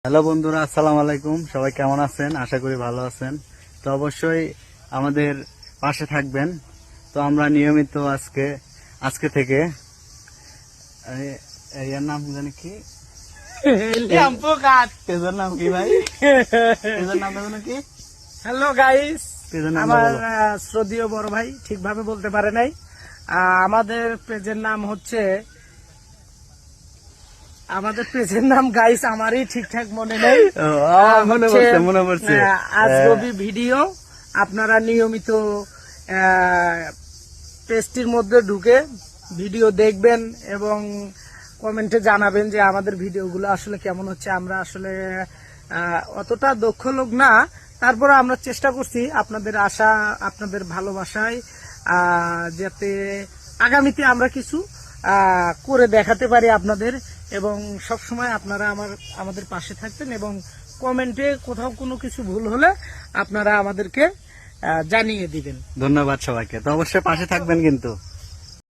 Hello বন্ধুরা, আসসালামু আলাইকুম। সবাই কেমন আছেন? আশা করি ভালো আছেন। তো অবশ্যই আমাদের পাশে থাকবেন। তো আমরা নিয়মিত আজকে থেকে এর নাম জানি কি, পেজের নাম কি ভাই? পেজের নাম জানো কি? হ্যালো গাইস, পেজের নাম আমার বলো। শ্রদ্ধেয় বড় ভাই ঠিকভাবে বলতে পারে নাই। আমাদের পেজের নাম হচ্ছে গাইস আমারই ঠিকঠাক মনে নেই। ও, মনে পড়ছে। আজ রবি ভিডিও। আপনারা নিয়মিত পেজটির মধ্যে ঢুকে ভিডিও দেখবেন এবং কমেন্টে জানাবেন যে আমাদের ভিডিওগুলো আসলে কেমন হচ্ছে। আমরা আসলে অতটা দক্ষ লোক না, তারপরে আমরা চেষ্টা করছি আপনাদের আশা, আপনাদের ভালোবাসায় যাতে আগামীতে আমরা কিছু করে দেখাতে পারি আপনাদের, এবং সব সময় আপনারা আমাদের পাশে থাকবেন এবং কমেন্টে কোথাও কোনো কিছু ভুল হলে আপনারা আমাদেরকে জানিয়ে দিবেন। ধন্যবাদ সবাইকে। তো অবশ্যই পাশে থাকবেন কিন্তু।